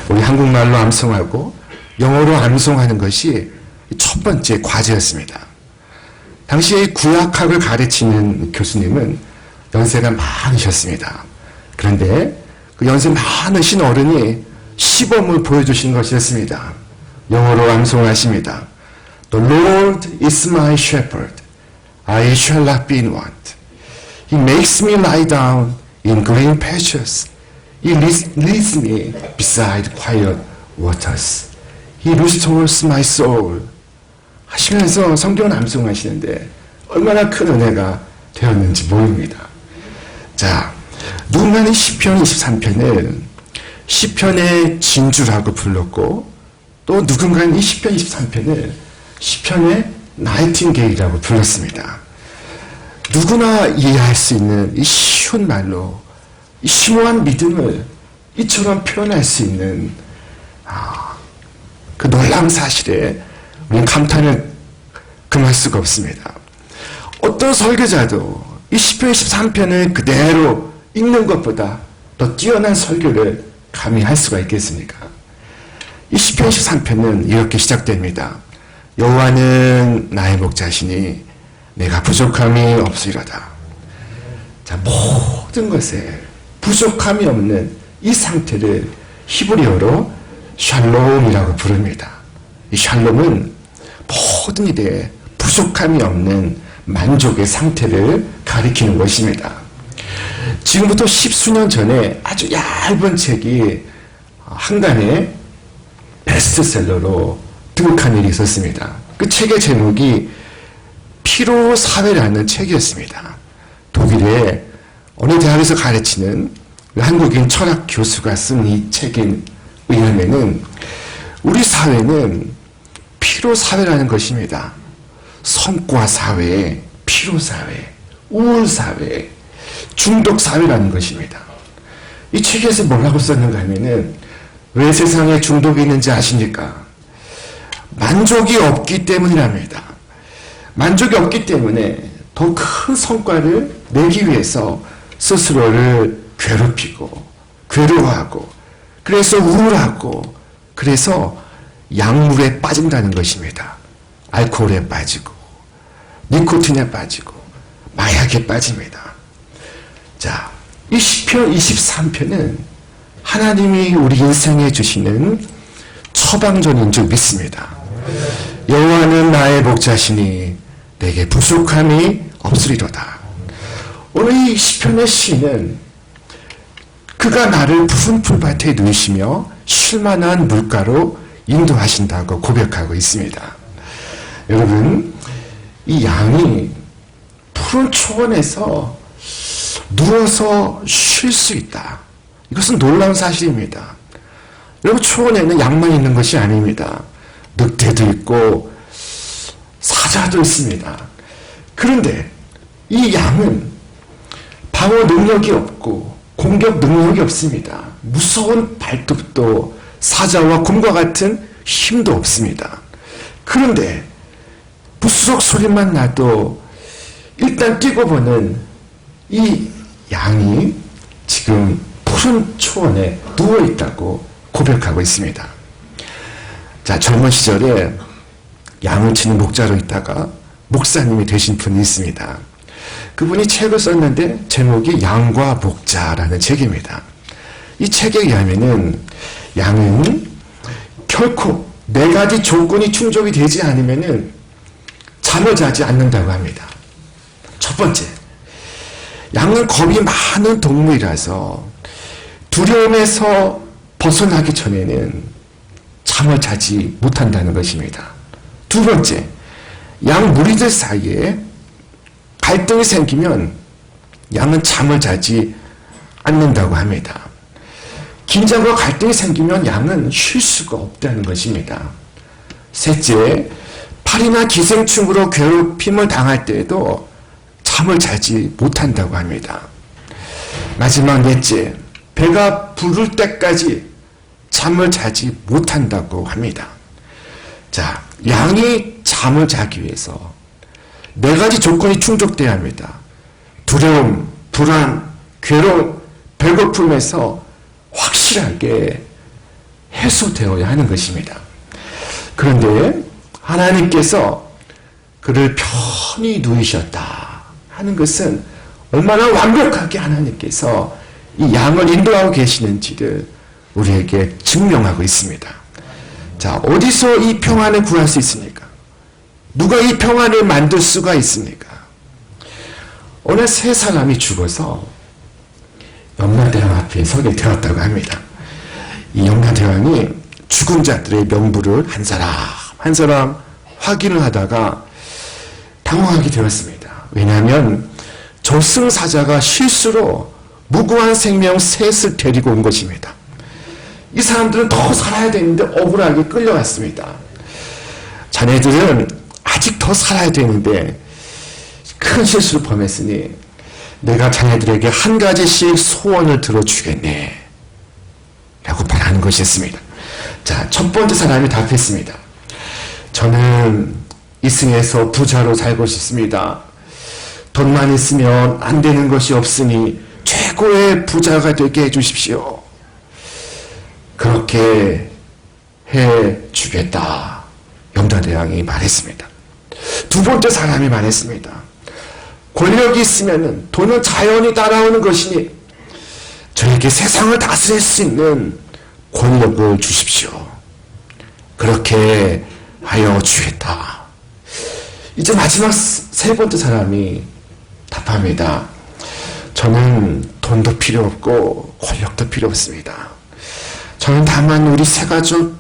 우리 한국말로 암송하고 영어로 암송하는 것이 첫 번째 과제였습니다. 당시 구약학을 가르치는 교수님은 연세가 많으셨습니다. 그런데 그 연세 많으신 어른이 시범을 보여주신 것이었습니다. 영어로 암송하십니다. The Lord is my shepherd. I shall not be in want. He makes me lie down in green pastures. He leads me beside quiet waters. He restores my soul. 하시면서 성경을 암송하시는데 얼마나 큰 은혜가 되었는지 모릅니다. 자, 누군가는 시편 23편을 시편의 진주라고 불렀고 또 누군가는 이 시편 23편을 시편의 나이팅게일이라고 불렀습니다. 누구나 이해할 수 있는 이 쉬운 말로 이 심오한 믿음을 이처럼 표현할 수 있는 그 놀라운 사실에 우리는 감탄을 금할 수가 없습니다. 어떤 설교자도 이 시편 13편을 그대로 읽는 것보다 더 뛰어난 설교를 감히 할 수가 있겠습니까? 이 시편 13편은 이렇게 시작됩니다. 여호와는 나의 목자시니 내가 부족함이 없으리로다. 자, 모든 것에 부족함이 없는 이 상태를 히브리어로 샬롬이라고 부릅니다. 이 샬롬은 모든 일에 부족함이 없는 만족의 상태를 가리키는 것입니다. 지금부터 십수년 전에 아주 얇은 책이 한간에 베스트셀러로 등극한 일이 있었습니다. 그 책의 제목이 피로사회라는 책이었습니다. 독일의 어느 대학에서 가르치는 한국인 철학 교수가 쓴 이 책에 의하면은 우리 사회는 피로사회라는 것입니다. 성과사회, 피로사회, 우울사회, 중독사회라는 것입니다. 이 책에서 뭐라고 썼는가 하면은 왜 세상에 중독이 있는지 아십니까? 만족이 없기 때문이랍니다. 만족이 없기 때문에 더 큰 성과를 내기 위해서 스스로를 괴롭히고 괴로워하고 그래서 우울하고 그래서 약물에 빠진다는 것입니다. 알코올에 빠지고 니코틴에 빠지고 마약에 빠집니다. 자, 이 시편 23편은 하나님이 우리 인생에 주시는 처방전인 줄 믿습니다. 여호와는 나의 목자시니 내게 부족함이 없으리로다. 오늘 이 시편의 시인은 그가 나를 푸른 풀밭에 누이시며 쉴만한 물가로 인도하신다고 고백하고 있습니다. 여러분, 이 양이 푸른 초원에서 누워서 쉴 수 있다. 이것은 놀라운 사실입니다. 여러분, 초원에는 양만 있는 것이 아닙니다. 늑대도 있고 사자도 있습니다. 그런데 이 양은 방어 능력이 없고 공격 능력이 없습니다. 무서운 발톱도 사자와 곰과 같은 힘도 없습니다. 그런데 부스럭 소리만 나도 일단 뛰고 보는 이 양이 지금 푸른 초원에 누워있다고 고백하고 있습니다. 자, 젊은 시절에 양을 치는 목자로 있다가 목사님이 되신 분이 있습니다. 그분이 책을 썼는데 제목이 양과 목자라는 책입니다. 이 책에 의하면은 양은 결코 4가지 조건이 충족이 되지 않으면은 잠을 자지 않는다고 합니다. 첫 번째, 양은 겁이 많은 동물이라서 두려움에서 벗어나기 전에는 잠을 자지 못한다는 것입니다. 두 번째, 양 무리들 사이에 갈등이 생기면 양은 잠을 자지 않는다고 합니다. 긴장과 갈등이 생기면 양은 쉴 수가 없다는 것입니다. 셋째, 팔이나 기생충으로 괴롭힘을 당할 때에도 잠을 자지 못한다고 합니다. 마지막 넷째, 배가 부를 때까지 잠을 자지 못한다고 합니다. 자, 양이 잠을 자기 위해서 4가지 조건이 충족돼야 합니다. 두려움, 불안, 괴로움, 배고픔에서 확실하게 해소되어야 하는 것입니다. 그런데 하나님께서 그를 편히 누이셨다 하는 것은 얼마나 완벽하게 하나님께서 이 양을 인도하고 계시는지를 우리에게 증명하고 있습니다. 자, 어디서 이 평안을 구할 수 있습니까? 누가 이 평안을 만들 수가 있습니까? 어느 세 사람이 죽어서 염라대왕 앞에 서게 되었다고 합니다. 이 염라대왕이 죽은 자들의 명부를 한 사람 한 사람 확인을 하다가 당황하게 되었습니다. 왜냐하면 저승사자가 실수로 무고한 생명 셋을 데리고 온 것입니다. 이 사람들은 더 살아야 되는데 억울하게 끌려갔습니다. 자네들은 아직 더 살아야 되는데 큰 실수를 범했으니 내가 자네들에게 한 가지씩 소원을 들어주겠네 라고 말하는 것이었습니다. 자, 첫 번째 사람이 답했습니다. 저는 이승에서 부자로 살고 싶습니다. 돈만 있으면 안 되는 것이 없으니 최고의 부자가 되게 해주십시오. 그렇게 해주겠다. 염라대왕이 말했습니다. 두 번째 사람이 말했습니다. 권력이 있으면 돈은 자연히 따라오는 것이니 저에게 세상을 다스릴 수 있는 권력을 주십시오. 그렇게 하여 주겠다. 이제 마지막 세 번째 사람이 답합니다. 저는 돈도 필요 없고 권력도 필요 없습니다. 저는 다만 우리 세 가족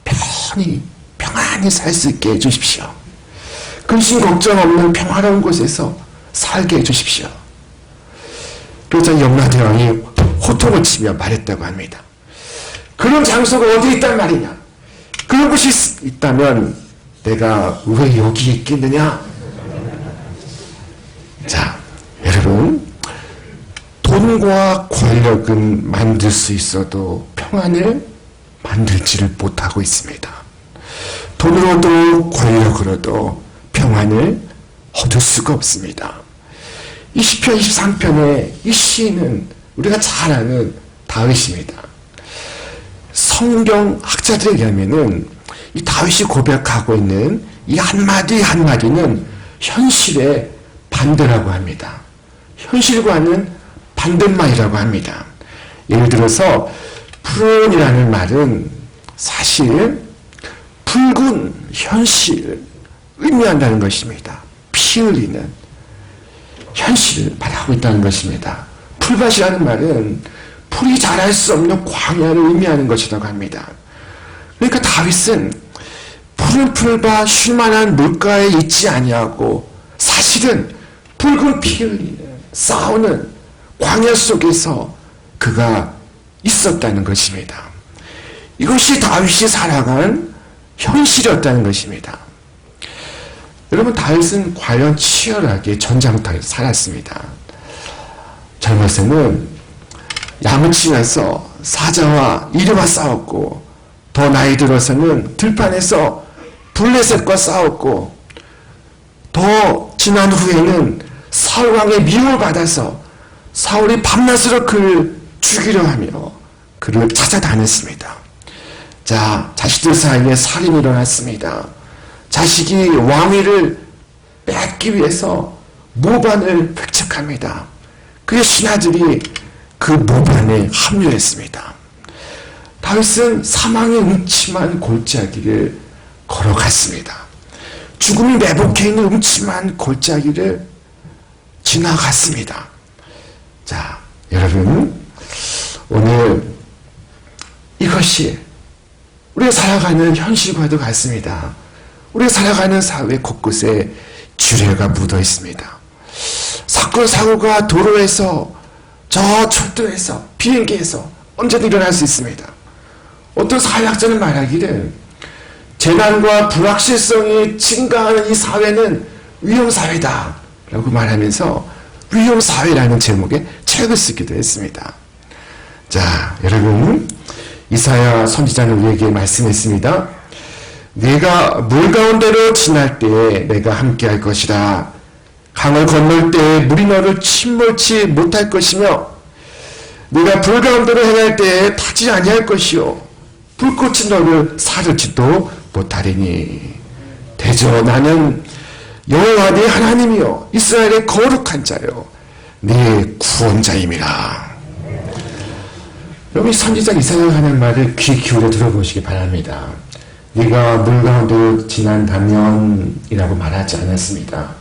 평안히 살 수 있게 해주십시오. 근심 걱정 없는 평화로운 곳에서 살게 해주십시오. 그래서 염라대왕이 호통을 치며 말했다고 합니다. 그런 장소가 어디 있단 말이냐? 그런 곳이 있다면 내가 왜 여기 있겠느냐? 자, 여러분, 돈과 권력은 만들 수 있어도 평안을 만들지를 못하고 있습니다. 돈으로도 권력으로도 평안을 얻을 수가 없습니다. 이 시편 23편의 이 시인은 우리가 잘 아는 다윗입니다. 성경 학자들에 의하면은 이 다윗이 고백하고 있는 이 한마디 한마디는 현실의 반대라고 합니다. 현실과는 반대말이라고 합니다. 예를 들어서 푸른이라는 말은 사실 붉은 현실을 의미한다는 것입니다. 피 흘리는 현실을 말하고 있다는 것입니다. 풀밭이라는 말은 풀이 자랄 수 없는 광야를 의미하는 것이라고 합니다. 그러니까 다윗은 푸른 풀밭 쉴만한 물가에 있지 아니하고 사실은 붉은 피 흘리는 싸우는 광야 속에서 그가 있었다는 것입니다. 이것이 다윗이 살아간 현실이었다는 것입니다. 여러분, 다윗은 과연 치열하게 전장터에서 살았습니다. 젊었을 양을 치면서 사자와 이리와 싸웠고, 더 나이 들어서는 들판에서 블레셋과 싸웠고, 더 지난 후에는 사울왕의 미움을 받아서 사울이 밤낮으로 그를 죽이려 하며 그를 찾아다녔습니다. 자, 자식들 사이에 살인이 일어났습니다. 자식이 왕위를 뺏기 위해서 모반을 획책합니다. 그의 신하들이 그 모반에 합류했습니다. 다윗은 사망의 음침한 골짜기를 걸어갔습니다. 죽음이 매복해 있는 음침한 골짜기를 지나갔습니다. 자, 여러분, 오늘 이것이 우리가 살아가는 현실과도 같습니다. 우리가 살아가는 사회 곳곳에 주례가 묻어 있습니다. 사건, 사고가 도로에서, 저 철도에서, 비행기에서 언제든 일어날 수 있습니다. 어떤 사회학자는 말하기를 재난과 불확실성이 증가하는 이 사회는 위험사회다 라고 말하면서 위험사회라는 제목의 책을 쓰기도 했습니다. 자, 여러분, 이사야 선지자는 우리에게 말씀했습니다. 네가 물 가운데로 지날 때에 내가 함께할 것이라. 강을 건널 때에 물이 너를 침몰치 못할 것이며 네가 불 가운데로 행할 때에 타지 아니할 것이요 불꽃이 너를 사르지도 못하리니. 대저 나는 여호와 네 하나님이요 이스라엘의 거룩한 자요 네 구원자임이라. 여기 선지자 이사야가 하는 말을 귀 기울여 들어보시기 바랍니다. 네가 물 가운데로 지난다면이라고 말하지 않았습니다.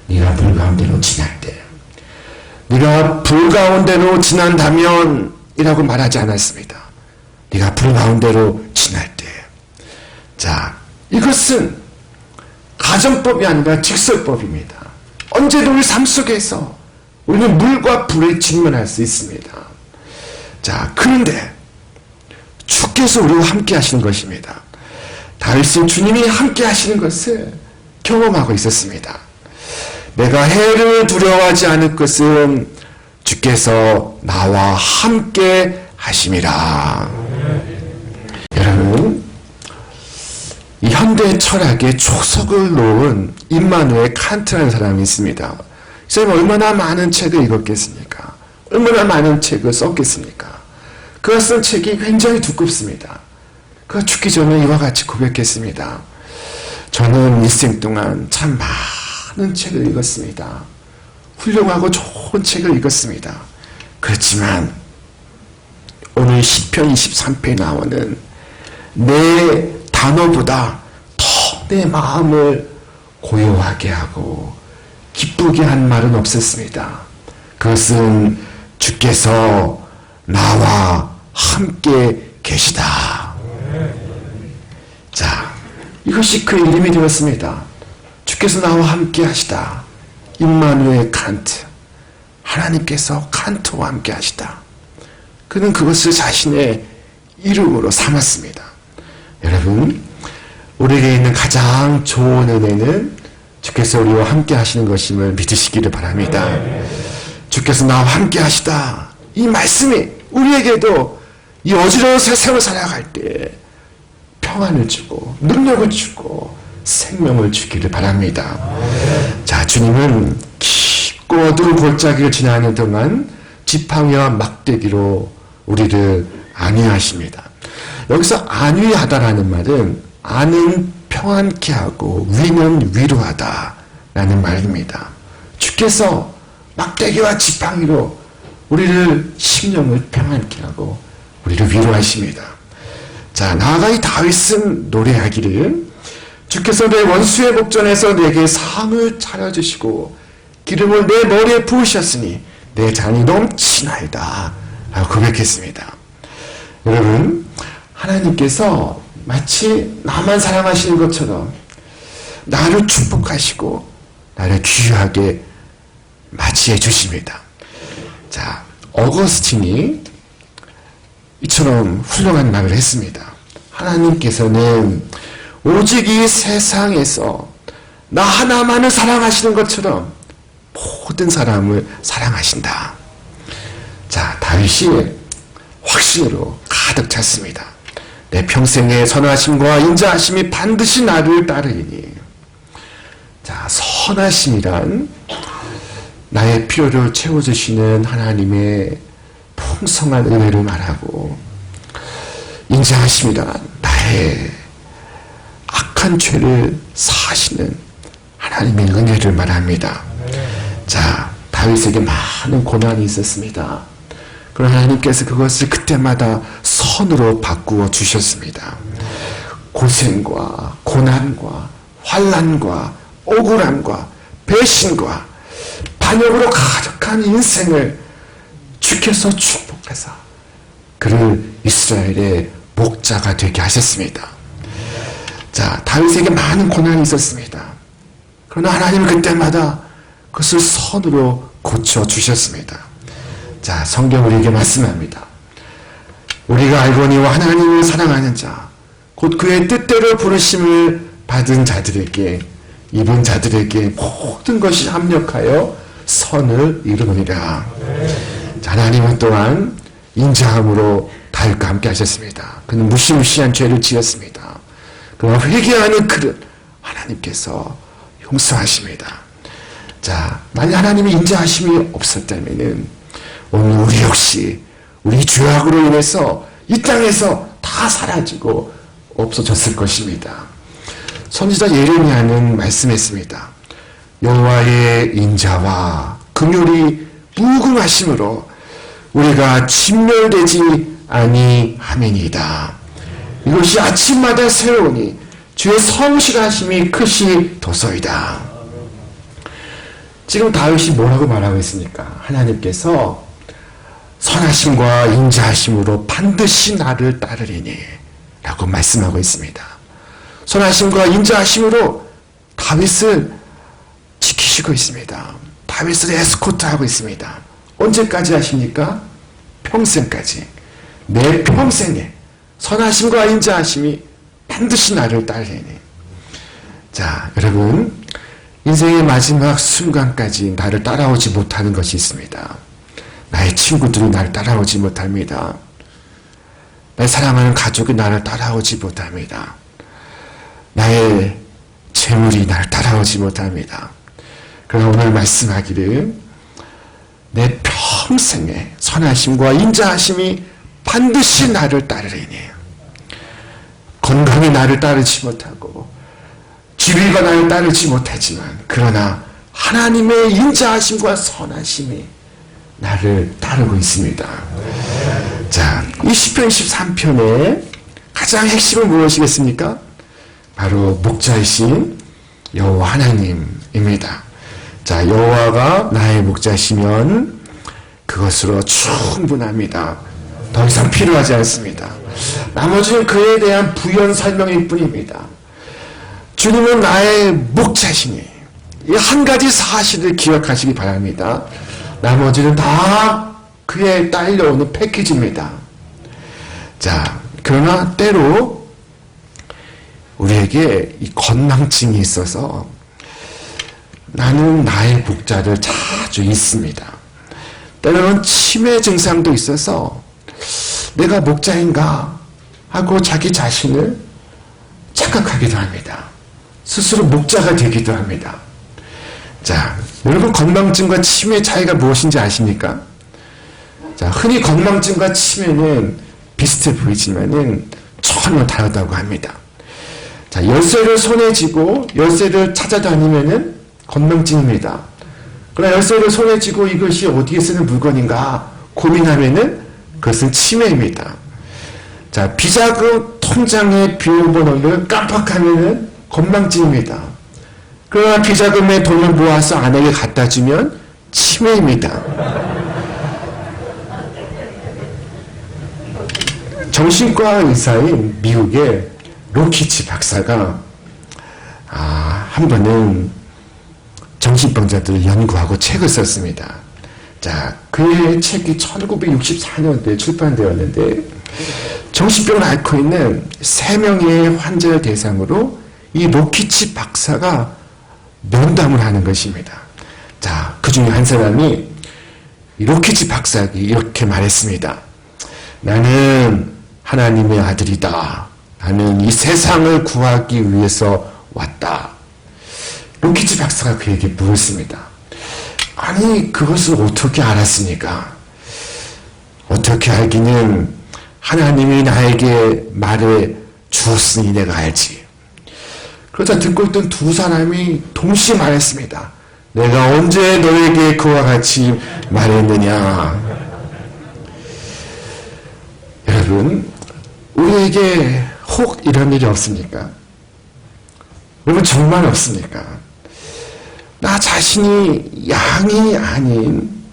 네가 물 가운데로 지날 때. 네가 불 가운데로 지난다면이라고 말하지 않았습니다. 네가 불 가운데로 지날 때. 자, 이것은 가정법이 아니라 직설법입니다. 언제도 우리 삶 속에서 우리는 물과 불에 직면할 수 있습니다. 자, 그런데 주께서 우리와 함께 하시는 것입니다. 다윗은 주님이 함께 하시는 것을 경험하고 있었습니다. 내가 해를 두려워하지 않을 것은 주께서 나와 함께 하심이라. 여러분, 이 현대 철학에 초석을 놓은 임마누엘 칸트라는 사람이 있습니다. 이 사람이 얼마나 많은 책을 읽었겠습니까? 얼마나 많은 책을 썼겠습니까? 그가 쓴 책이 굉장히 두껍습니다. 그가 죽기 전에 이와 같이 고백했습니다. 저는 일생 동안 참 많은 책을 읽었습니다. 훌륭하고 좋은 책을 읽었습니다. 그렇지만 오늘 시편 23편에 나오는 내 단어보다 더 내 마음을 고요하게 하고 기쁘게 한 말은 없었습니다. 그것은 주께서 나와 함께 계시다. 자, 이것이 그 이름이 되었습니다. 주께서 나와 함께 하시다. 임마누엘 칸트. 하나님께서 칸트와 함께 하시다. 그는 그것을 자신의 이름으로 삼았습니다. 여러분, 우리에게 있는 가장 좋은 은혜는 주께서 우리와 함께 하시는 것임을 믿으시기를 바랍니다. 주께서 나와 함께 하시다. 이 말씀이 우리에게도 이 어지러운 세상을 살아갈 때 평안을 주고 능력을 주고 생명을 주기를 바랍니다. 자, 주님은 깊고 어두운 골짜기를 지나는 동안 지팡이와 막대기로 우리를 안위하십니다. 여기서 안위하다라는 말은 안은 평안케 하고 위는 위로하다 라는 말입니다. 주께서 막대기와 지팡이로 우리를 심령을 평안케 하고 우리를 위로하십니다. 자, 나아가 이 다윗은 노래하기를 주께서 내 원수의 목전에서 내게 상을 차려주시고 기름을 내 머리에 부으셨으니 내 잔이 넘치나이다 라고 고백했습니다. 여러분, 하나님께서 마치 나만 사랑하시는 것처럼 나를 축복하시고 나를 귀하게 맞이해 주십니다. 자, 어거스틴이 이처럼 훌륭한 말을 했습니다. 하나님께서는 오직 이 세상에서 나 하나만을 사랑하시는 것처럼 모든 사람을 사랑하신다. 자, 다윗이 확신으로 가득 찼습니다. 내 평생의 선하심과 인자하심이 반드시 나를 따르리니. 자, 선하심이란 나의 필요를 채워주시는 하나님의 풍성한 은혜를 말하고, 인자하심이란 나의 악한 죄를 사하시는 하나님의 은혜를 말합니다. 자, 다윗에게 많은 고난이 있었습니다. 그러나 하나님께서 그것을 그때마다 선으로 바꾸어 주셨습니다. 고생과 고난과 환난과 억울함과 배신과 반역으로 가득한 인생을 주께서 축복해서 그를 이스라엘의 목자가 되게 하셨습니다. 자, 다윗에게 많은 고난이 있었습니다. 그러나 하나님은 그때마다 그것을 선으로 고쳐주셨습니다. 자, 성경 우리에게 말씀합니다. 우리가 알거니와 하나님을 사랑하는 자, 곧 그의 뜻대로 부르심을 받은 자들에게, 입은 자들에게 모든 것이 합력하여 선을 이루느니라. 자, 하나님은 또한 인자함으로 다윗과 함께 하셨습니다. 그는 무시무시한 죄를 지었습니다. 그러나 회개하는 그를 하나님께서 용서하십니다. 자, 만약 하나님의 인자하심이 없었다면은 오늘 우리 역시 우리 죄악으로 인해서 이 땅에서 다 사라지고 없어졌을 것입니다. 선지자 예레미야는 말씀했습니다. 여호와의 인자와 긍휼이 무궁하심으로 우리가 진멸되지 아니함이니이다. 이것이 아침마다 새로우니 주의 성실하심이 크시도소이다. 지금 다윗이 뭐라고 말하고 있습니까? 하나님께서 선하심과 인자하심으로 반드시 나를 따르리니 라고 말씀하고 있습니다. 선하심과 인자하심으로 다윗을 지키시고 있습니다. 다윗을 에스코트하고 있습니다. 언제까지 하십니까? 평생까지. 내 평생에 선하심과 인자하심이 반드시 나를 따르리니. 자, 여러분, 인생의 마지막 순간까지 나를 따라오지 못하는 것이 있습니다. 나의 친구들이 나를 따라오지 못합니다. 내 사랑하는 가족이 나를 따라오지 못합니다. 나의 재물이 나를 따라오지 못합니다. 그러나 오늘 말씀하기를 내 평생에 선하심과 인자하심이 반드시 나를 따르리니. 건강이 나를 따르지 못하고 지위가 나를 따르지 못하지만 그러나 하나님의 인자하심과 선하심이 나를 따르고 있습니다. 자, 이 시편 23편의 가장 핵심은 무엇이겠습니까? 바로 목자이신 여호와 하나님입니다. 자, 여호와가 나의 목자시면 그것으로 충분합니다. 더 이상 필요하지 않습니다. 나머지는 그에 대한 부연 설명일 뿐입니다. 주님은 나의 목자시니 이 한 가지 사실을 기억하시기 바랍니다. 나머지는 다 그에 딸려오는 패키지입니다. 자, 그러나 때로 우리에게 이 건망증이 있어서 나는 나의 목자를 자주 잊습니다. 때로는 치매 증상도 있어서 내가 목자인가 하고 자기 자신을 착각하기도 합니다. 스스로 목자가 되기도 합니다. 자, 여러분 건망증과 치매의 차이가 무엇인지 아십니까? 자, 흔히 건망증과 치매는 비슷해 보이지만은 전혀 다르다고 합니다. 자, 열쇠를 손에 쥐고 열쇠를 찾아다니면은 건망증입니다. 그러나 열쇠를 손에 쥐고 이것이 어디에 쓰는 물건인가 고민하면은 그것은 치매입니다. 자, 비자금 통장의 비밀번호를 깜빡하면은 건망증입니다. 그러나 비자금에 돈을 모아서 아내에게 갖다 주면 치매입니다. 정신과 의사인 미국의 로키치 박사가 한 번은 정신병자들을 연구하고 책을 썼습니다. 자, 그의 책이 1964년도에 출판되었는데 정신병을 앓고 있는 3명의 환자를 대상으로 이 로키치 박사가 면담을 하는 것입니다. 자, 그 중에 한 사람이 이 로키치 박사에게 이렇게 말했습니다. 나는 하나님의 아들이다. 나는 이 세상을 구하기 위해서 왔다. 로키치 박사가 그에게 물었습니다. 아니, 그것을 어떻게 알았습니까? 어떻게 알기는 하나님이 나에게 말해 주었으니 내가 알지. 그러자 듣고 있던 두 사람이 동시에 말했습니다. 내가 언제 너에게 그와 같이 말했느냐. 여러분, 우리에게 혹 이런 일이 없습니까? 여러분, 정말 없습니까? 나 자신이 양이 아닌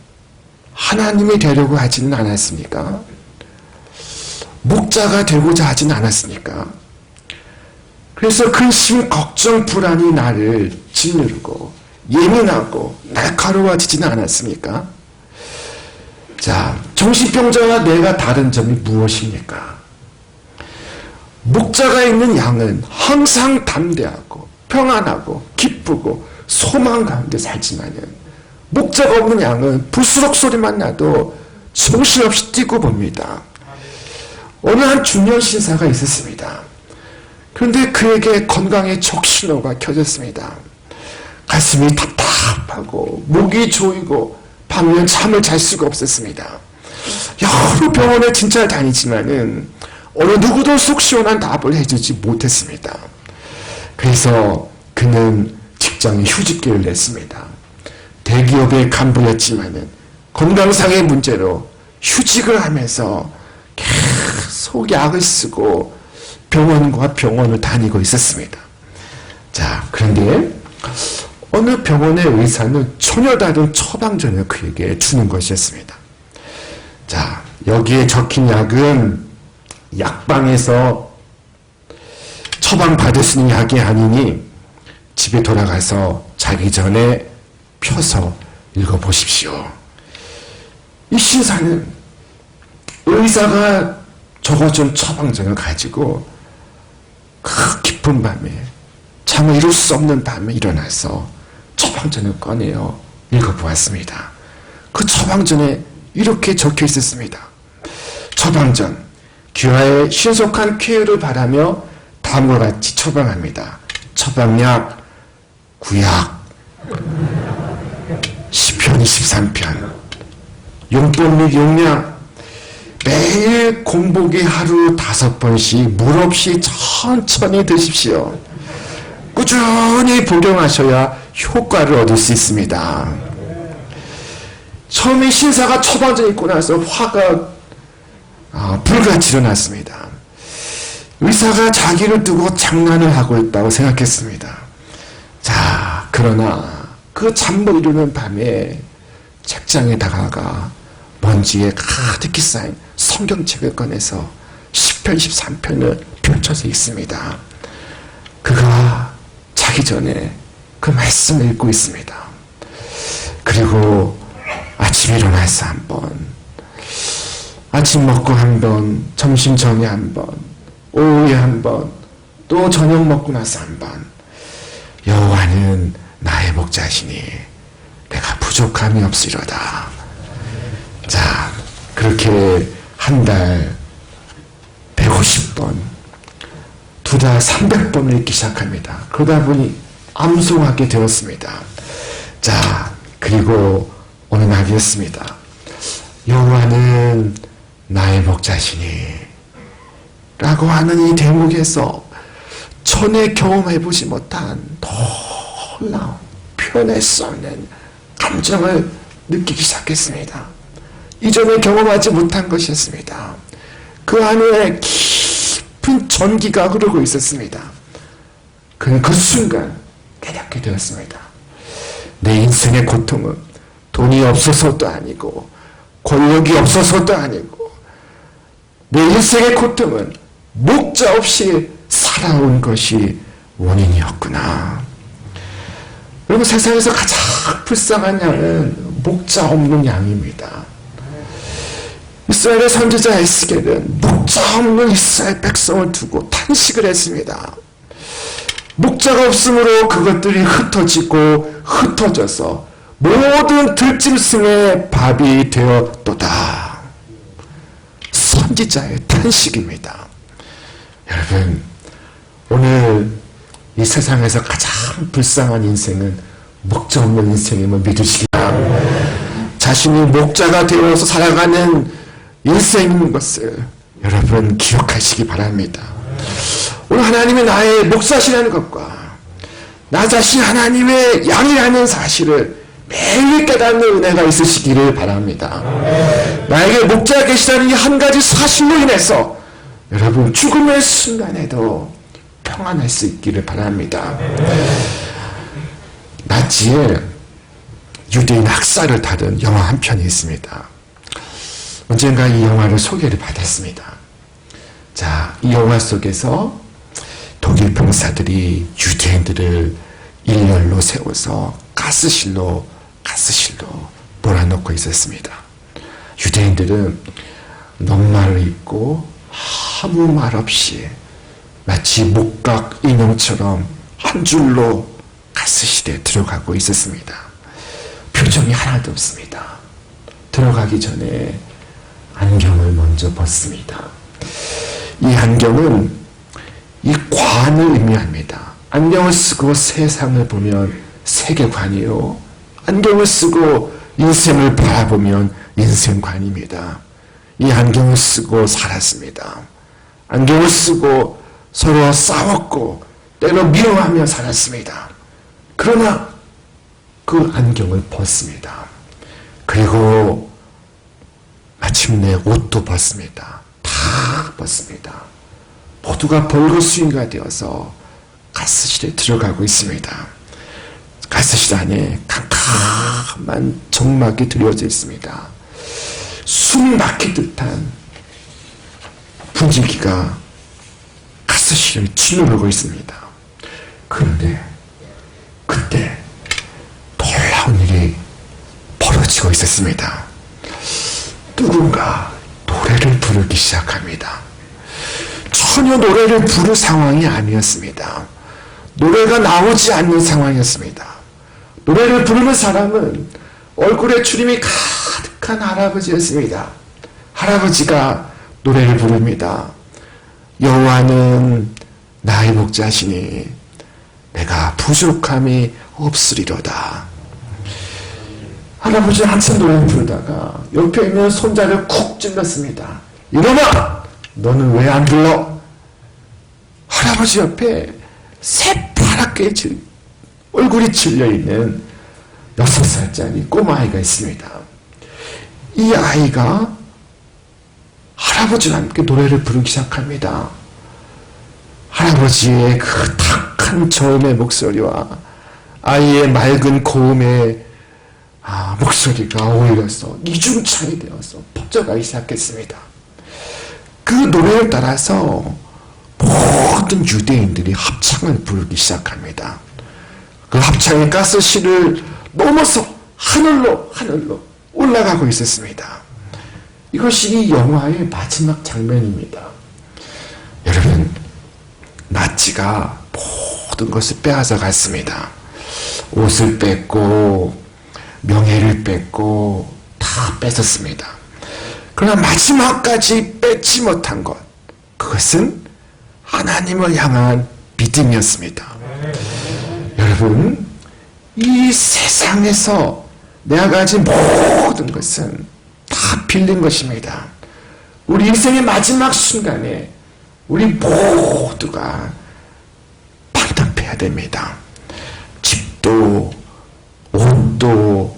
하나님이 되려고 하지는 않았습니까? 목자가 되고자 하지는 않았습니까? 그래서 근심, 걱정, 불안이 나를 짓누르고 예민하고 날카로워지지는 않았습니까? 자, 정신병자와 내가 다른 점이 무엇입니까? 목자가 있는 양은 항상 담대하고 평안하고 기쁘고 소망 가운데 살지만은 목자가 없는 양은 불수록 소리만 나도 정신없이 뛰고 봅니다. 어느 한 중년 신사가 있었습니다. 그런데 그에게 건강의 적신호가 켜졌습니다. 가슴이 답답하고 목이 조이고 밤에는 잠을 잘 수가 없었습니다. 여러 병원에 진찰 다니지만은 어느 누구도 속 시원한 답을 해주지 못했습니다. 그래서 그는 직장에 휴직계를 냈습니다. 대기업의 간부였지만은 건강상의 문제로 휴직을 하면서 계속 약을 쓰고 병원과 병원을 다니고 있었습니다. 자, 그런데 어느 병원의 의사는 전혀 다른 처방전을 그에게 주는 것이었습니다. 자, 여기에 적힌 약은 약방에서 처방받을 수 있는 약이 아니니 집에 돌아가서 자기 전에 펴서 읽어보십시오. 이 신사는 의사가 적어준 처방전을 가지고 그 깊은 밤에 잠을 이룰 수 없는 밤에 일어나서 처방전을 꺼내어 읽어보았습니다. 그 처방전에 이렇게 적혀 있었습니다. 처방전, 귀하의 신속한 쾌유를 바라며 다음과 같이 처방합니다. 처방약, 구약, 시편 23편, 용법 및 용량, 매일 공복에 하루 5번씩 물 없이 천천히 드십시오. 꾸준히 복용하셔야 효과를 얻을 수 있습니다. 처음에 신사가 처방전 읽고 나서 화가 불같이 일어났습니다. 의사가 자기를 두고 장난을 하고 있다고 생각했습니다. 자, 그러나 그 잠 못 이루는 밤에 책장에 다가가 먼지에 가득히 쌓인 성경책을 꺼내서 시편 13편을 펼쳐서 읽습니다. 그가 자기 전에 그 말씀을 읽고 있습니다. 그리고 아침에 일어나서 한 번, 아침 먹고 한 번, 점심 전에 한 번, 오후에 한 번, 또 저녁 먹고 나서 한 번, 여호와는 나의 목자시니 내가 부족함이 없으리로다. 자, 그렇게 한 달 150번, 두 달 300번을 읽기 시작합니다. 그러다 보니 암송하게 되었습니다. 자, 그리고 어느 날이었습니다. 여호와는 나의 목자시니 라고 하는 이 대목에서 전에 경험해보지 못한 놀라운 표현할 수 없는 감정을 느끼기 시작했습니다. 이전에 경험하지 못한 것이었습니다. 그 안에 깊은 전기가 흐르고 있었습니다. 그는 그 순간 깨닫게 되었습니다. 내 인생의 고통은 돈이 없어서도 아니고 권력이 없어서도 아니고 내 인생의 고통은 목자 없이 살아온 것이 원인이었구나. 여러분, 세상에서 가장 불쌍한 양은 목자 없는 양입니다. 이스라엘의 선지자 에스겔은 목자 없는 이스라엘 백성을 두고 탄식을 했습니다. 목자가 없으므로 그것들이 흩어지고 흩어져서 모든 들짐승의 밥이 되었도다. 선지자의 탄식입니다. 여러분, 오늘 이 세상에서 가장 불쌍한 인생은 목자 없는 인생임을 믿으시기 바랍니다. 자신이 목자가 되어서 살아가는 인생인 것을 여러분 기억하시기 바랍니다. 오늘 하나님이 나의 목자시라는 것과 나 자신 하나님의 양이라는 사실을 매일 깨닫는 은혜가 있으시기를 바랍니다. 나에게 목자가 계시다는 이 한 가지 사실로 인해서 여러분 죽음의 순간에도 평안할 수 있기를 바랍니다. 나치의 유대인 학살을 다룬 영화 한 편이 있습니다. 언젠가 이 영화를 소개를 받았습니다. 자, 이 영화 속에서 독일 병사들이 유대인들을 일렬로 세워서 가스실로 몰아넣고 있었습니다. 유대인들은 넉마를 입고 아무 말 없이 마치 목각 인형처럼 한 줄로 가스실에 들어가고 있었습니다. 표정이 하나도 없습니다. 들어가기 전에 안경을 먼저 벗습니다. 이 안경은 이 관을 의미합니다. 안경을 쓰고 세상을 보면 세계관이요, 안경을 쓰고 인생을 바라보면 인생관입니다. 이 안경을 쓰고 살았습니다. 안경을 쓰고 서로 싸웠고 때로 미워하며 살았습니다. 그러나 그 안경을 벗습니다. 그리고 마침내 옷도 벗습니다. 다 벗습니다. 모두가 벌거수인가 되어서 가스실에 들어가고 있습니다. 가스실 안에 캄캄한 정막이 드려져 있습니다. 숨이 막힐 듯한 분위기가 가스실을 짓누르고 있습니다. 그런데 그때 놀라운 일이 벌어지고 있었습니다. 누군가 노래를 부르기 시작합니다. 전혀 노래를 부를 상황이 아니었습니다. 노래가 나오지 않는 상황이었습니다. 노래를 부르는 사람은 얼굴에 주름이 가득한 할아버지였습니다. 할아버지가 노래를 부릅니다. 여호와는 나의 목자시니 내가 부족함이 없으리로다. 할아버지는 한참 노래를 부르다가 옆에 있는 손자를 쿡 찔렀습니다. 이놈아! 너는 왜 안 불러? 할아버지 옆에 새파랗게 얼굴이 질려있는 6살짜리 꼬마아이가 있습니다. 이 아이가 할아버지와 함께 노래를 부르기 시작합니다. 할아버지의 그 탁한 저음의 목소리와 아이의 맑은 고음의 목소리가 어울려서 이중창이 되어서 퍼져가기 시작했습니다. 그 노래를 따라서 모든 유대인들이 합창을 부르기 시작합니다. 그 합창의 가스실을 넘어서 하늘로 올라가고 있었습니다. 이것이 이 영화의 마지막 장면입니다. 여러분, 나치가 모든 것을 빼앗아 갔습니다. 옷을 뺐고 명예를 뺐고 다 뺏었습니다. 그러나 마지막까지 뺏지 못한 것, 그것은 하나님을 향한 믿음이었습니다. 여러분, 이 세상에서 내가 가진 모든 것은 다 빌린 것입니다. 우리 인생의 마지막 순간에 우리 모두가 반납해야 됩니다. 집도, 옷도,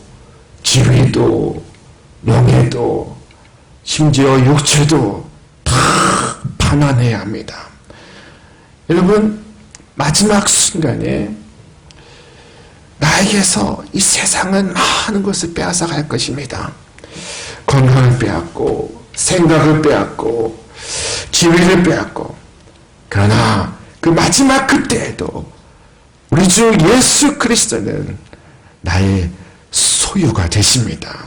지위도, 명예도, 심지어 육체도 다 반환해야 합니다. 여러분, 마지막 순간에 나에게서 이 세상은 많은 것을 빼앗아 갈 것입니다. 건강을 빼앗고, 생각을 빼앗고, 지위를 빼앗고, 그러나 그 마지막 그때에도 우리 주 예수 그리스도는 나의 소유가 되십니다.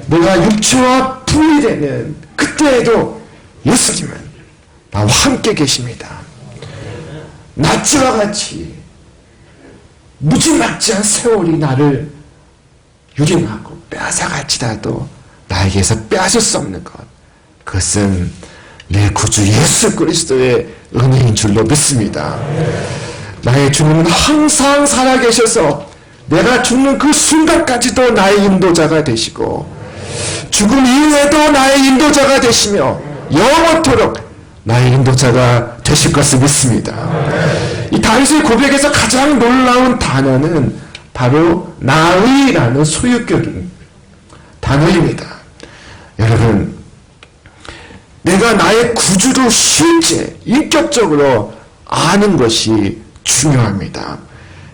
내가 육체와 분리되는 그때에도 예수님은 나와 함께 계십니다. 나치와 같이 무지막지한 세월이 나를 유린하고 빼앗아갈지라도 나에게서 빼앗을 수 없는 것, 그것은 내 구주 예수 그리스도의 은혜인 줄로 믿습니다. 나의 주님은 항상 살아계셔서 내가 죽는 그 순간까지도 나의 인도자가 되시고 죽음 이후에도 나의 인도자가 되시며 영원토록 나의 인도자가 되실 것을 믿습니다. 이 다윗의 고백에서 가장 놀라운 단어는 바로 나의라는 소유격인 단어입니다. 여러분, 내가 나의 구주를 실제 인격적으로 아는 것이 중요합니다.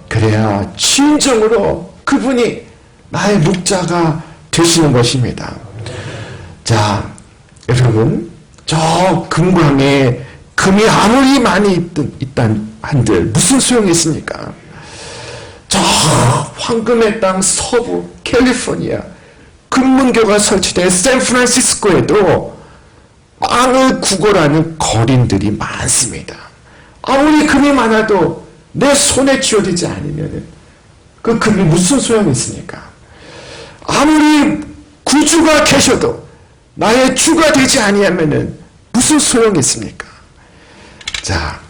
그래야 진정으로 그분이 나의 목자가 되시는 것입니다. 자, 여러분, 저 금광에 금이 아무리 많이 있단 한들 무슨 소용이 있습니까? 저 황금의 땅 서부 캘리포니아 금문교가 설치된 샌프란시스코에도 빵을 구걸하는 거린들이 많습니다. 아무리 금이 많아도 내 손에 쥐어지지 않으면 그 금이 무슨 소용이 있습니까? 아무리 구주가 계셔도 나의 주가 되지 아니하면 무슨 소용이 있습니까? 자,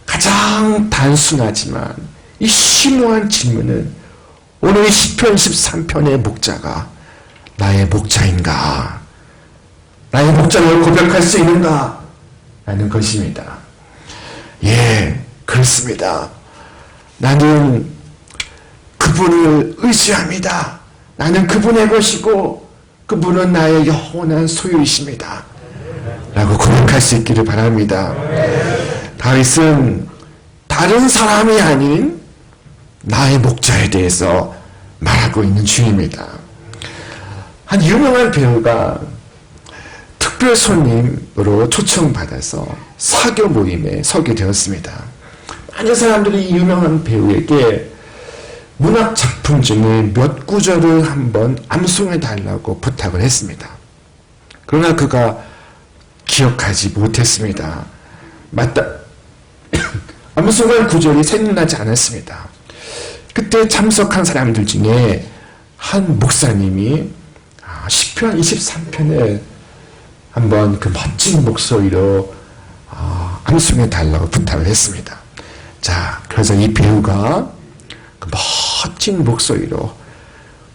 가장 단순하지만 이 심오한 질문은 오늘 시편 13편의 목자가 나의 목자인가? 나의 목자를 고백할 수 있는가? 라는 것입니다. 예, 그렇습니다. 나는 그분을 의지합니다. 나는 그분의 것이고 그분은 나의 영원한 소유이십니다. 라고 고백할 수 있기를 바랍니다. 다윗은 다른 사람이 아닌 나의 목자에 대해서 말하고 있는 중입니다. 한 유명한 배우가 특별 손님으로 초청받아서 사교 모임에 서게 되었습니다. 많은 사람들이 이 유명한 배우에게 문학 작품 중에 몇 구절을 한번 암송해 달라고 부탁을 했습니다. 그러나 그가 기억하지 못했습니다. 맞다. 암송한 구절이 생각나지 않았습니다. 그때 참석한 사람들 중에 한 목사님이 시편 23편을 한번 그 멋진 목소리로 암송해 달라고 부탁을 했습니다. 자, 그래서 이 배우가 그 멋진 목소리로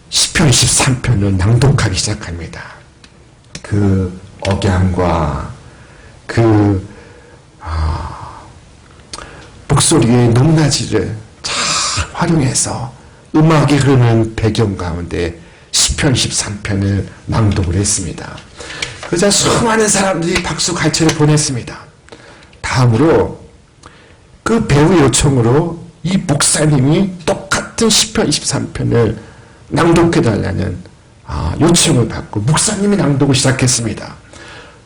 시편 23편을 낭독하기 시작합니다. 그 억양과 그 목소리의 높낮이를 잘 활용해서 음악이 흐르는 배경 가운데 시편 23편을 낭독을 했습니다. 그러자 수많은 사람들이 박수 갈채를 보냈습니다. 다음으로 그 배우 요청으로 이 목사님이 똑같은 시편 23편을 낭독해달라는 요청을 받고 목사님이 낭독을 시작했습니다.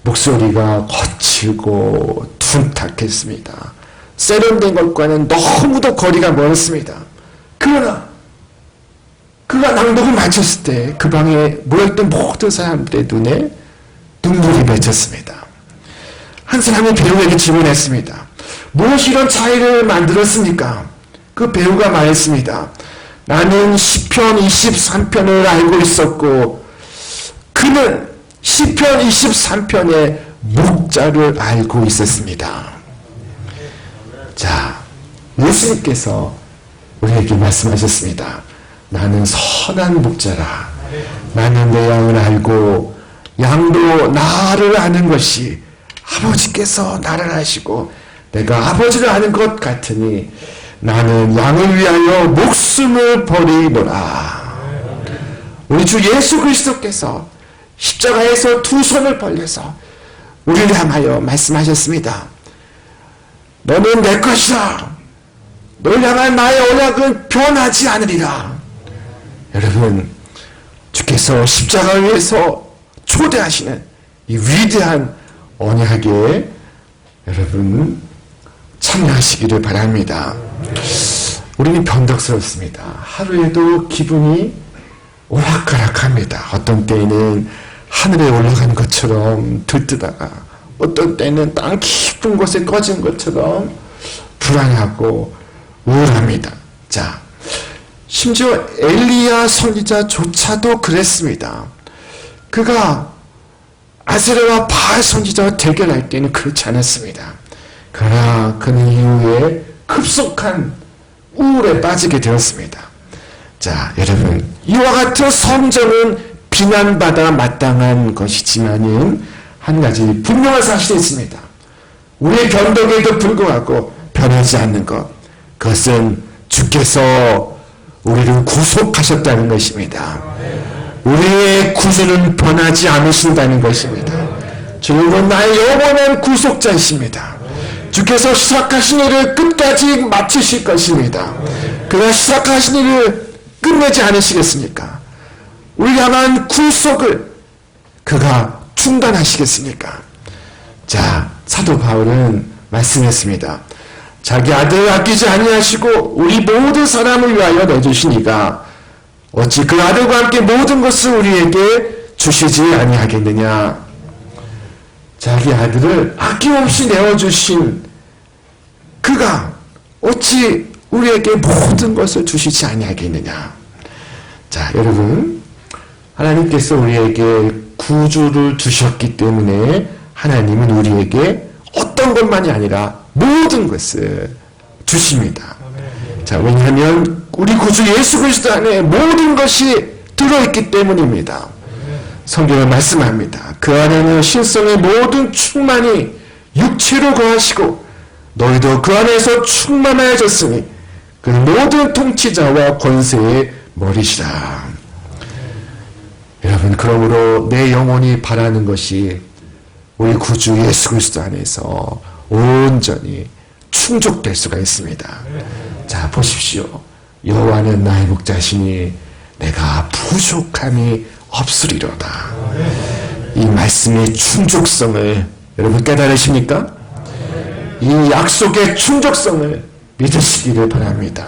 목소리가 거칠고 둔탁했습니다. 세련된 것과는 너무도 거리가 멀었습니다. 그러나 그가 낭독을 마쳤을 때 그 방에 모여있던 모든 사람들의 눈에 눈물이 맺혔습니다. 한 사람이 배우에게 질문했습니다. 무엇이 이런 차이를 만들었습니까? 그 배우가 말했습니다. 나는 시편 23편을 알고 있었고 그는 시편 23편의 목자를 알고 있었습니다. 자, 예수님께서 우리에게 말씀하셨습니다. 나는 선한 목자라. 나는 내 양을 알고 양도 나를 아는 것이 아버지께서 나를 아시고 내가 아버지를 아는 것 같으니 나는 양을 위하여 목숨을 버리노라. 우리 주 예수 그리스도께서 십자가에서 두 손을 벌려서 우리를 향하여 말씀하셨습니다. 너는 내 것이다. 너를 향한 나의 언약은 변하지 않으리라. 여러분, 주께서 십자가 위에서 초대하시는 이 위대한 언약에 여러분 참여하시기를 바랍니다. 우리는 변덕스럽습니다. 하루에도 기분이 오락가락합니다. 어떤 때에는 하늘에 올라간 것처럼 들뜨다가 어떤 때는 땅 깊은 곳에 꺼진 것처럼 불안하고 우울합니다. 자, 심지어 엘리야 선지자조차도 그랬습니다. 그가 아세라와 바알 선지자와 대결할 때는 그렇지 않았습니다. 그러나 그는 이후에 급속한 우울에 빠지게 되었습니다. 자, 여러분, 이와 같은 성전은 비난받아 마땅한 것이지만은 한 가지 분명한 사실이 있습니다. 우리의 변덕에도 불구하고 변하지 않는 것, 그것은 주께서 우리를 구속하셨다는 것입니다. 우리의 구주는 변하지 않으신다는 것입니다. 주는 나의 영원한 구속자이십니다. 주께서 시작하신 일을 끝까지 마치실 것입니다. 그가 시작하신 일을 끝내지 않으시겠습니까? 우리 향한 구속을 그가 중단하시겠습니까? 자, 사도 바울은 말씀했습니다. 자기 아들을 아끼지 아니하시고 우리 모든 사람을 위하여 내주시니가 어찌 그 아들과 함께 모든 것을 우리에게 주시지 아니하겠느냐. 자기 아들을 아낌없이 내어주신 그가 어찌 우리에게 모든 것을 주시지 아니하겠느냐. 자, 여러분, 하나님께서 우리에게 구주를 주셨기 때문에 하나님은 우리에게 어떤 것만이 아니라 모든 것을 주십니다. 자, 왜냐하면 우리 구주 예수 그리스도 안에 모든 것이 들어있기 때문입니다. 성경은 말씀합니다. 그 안에는 신성의 모든 충만이 육체로 거하시고 너희도 그 안에서 충만하여졌으니 그 모든 통치자와 권세의 머리시라. 여러분, 그러므로 내 영혼이 바라는 것이 우리 구주 예수 그리스도 안에서 온전히 충족될 수가 있습니다. 자, 보십시오. 여호와는 나의 목자시니 내가 부족함이 없으리로다. 이 말씀의 충족성을 여러분 깨달으십니까? 이 약속의 충족성을 믿으시기를 바랍니다.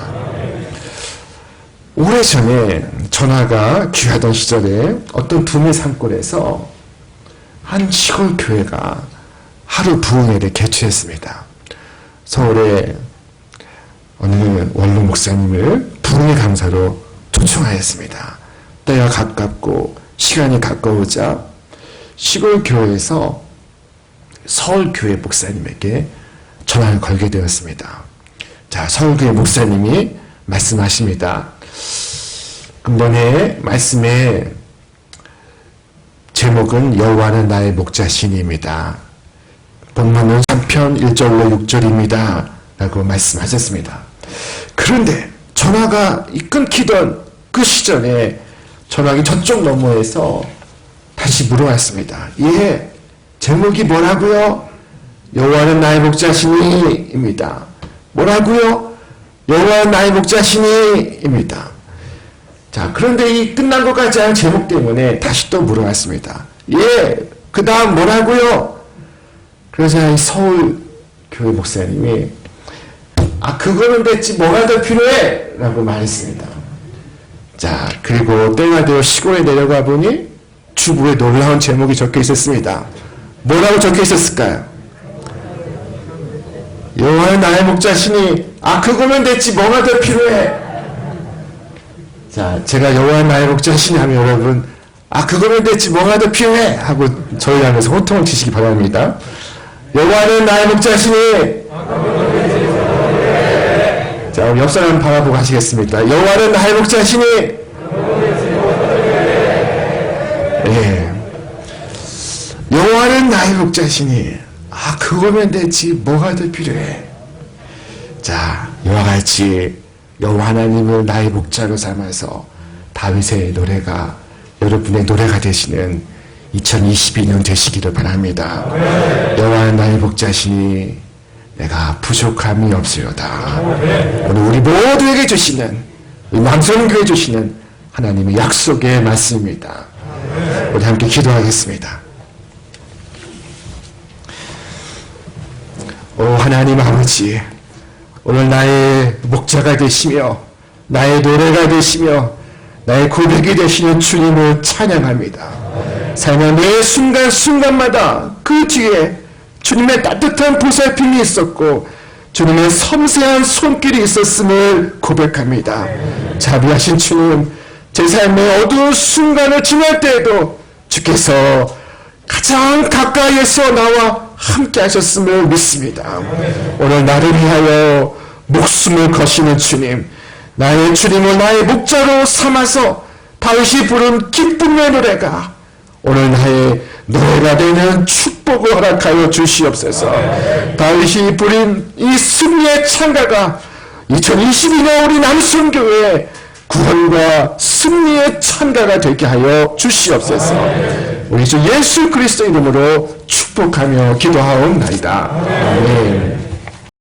오래전에 전화가 귀하던 시절에 어떤 두뇌 산골에서 한 시골 교회가 하루 부흥회를 개최했습니다. 서울에 어느 원로 목사님을 부흥회 강사로 초청하였습니다. 때가 가깝고 시간이 가까우자 시골 교회에서 서울교회 목사님에게 전화를 걸게 되었습니다. 자, 서울교회 목사님이 말씀하십니다. 근본의 말씀의 제목은 여호와는 나의 목자시니입니다. 본문은 3편 1절로 6절입니다. 라고 말씀하셨습니다. 그런데 전화가 끊기던 그 시절에 전화기 저쪽 너머에서 다시 물어왔습니다. 예, 제목이 뭐라고요? 여호와는 나의 목자시니입니다. 뭐라고요? 여호와는 나의 목자시니입니다. 자, 그런데 이 끝난 것 같지 않은 제목 때문에 다시 또 물어왔습니다. 예, 그 다음 뭐라고요? 그래서 이 서울 교회 목사님이 그거는 됐지 뭐가 더 필요해? 라고 말했습니다. 자, 그리고 때가 되어 시골에 내려가 보니 주부에 놀라운 제목이 적혀 있었습니다. 뭐라고 적혀 있었을까요? 여호와는 나의 목자시니 그거면 됐지 뭐가 더 필요해? 자, 제가 여호와는 나의 목자시니 하면 여러분 그거면 됐지 뭐가 더 필요해? 하고 저희 안에서 호통을 치시기 바랍니다. 여호와는 나의 목자시니. 자, 옆 사람 바라보고 하시겠습니다. 여호와는 나의 목자시니. 예. 여호와는 나의 목자시니. 그거면 됐지 뭐가 더 필요해? 자, 이와 같이 여호와 하나님을 나의 목자로 삼아서 다윗의 노래가 여러분의 노래가 되시는 2022년 되시기를 바랍니다. 여호와는 나의 목자시니 내가 부족함이 없으리로다. 오늘 우리 모두에게 주시는, 우리 남성교회 주시는 하나님의 약속의 말씀입니다. 우리 함께 기도하겠습니다. 오 하나님 아버지, 오늘 나의 목자가 되시며 나의 노래가 되시며 나의 고백이 되시는 주님을 찬양합니다. 삶의 매 순간순간마다 그 뒤에 주님의 따뜻한 보살핌이 있었고 주님의 섬세한 손길이 있었음을 고백합니다. 자비하신 주님, 제 삶의 어두운 순간을 지날 때에도 주께서 가장 가까이에서 나와 함께 하셨음을 믿습니다. 오늘 나를 위하여 목숨을 거시는 주님, 나의 주님을 나의 목자로 삼아서 다윗이 부른 기쁨의 노래가 오늘 나의 노래가 되는 축복을 허락하여 주시옵소서. 다윗이 부린 이 승리의 찬가가 2022년 우리 남성교회의 구원과 승리의 찬가가 되게 하여 주시옵소서. 우리 주 예수 그리스도 이름으로 축복하며 기도하옵나이다. 아멘.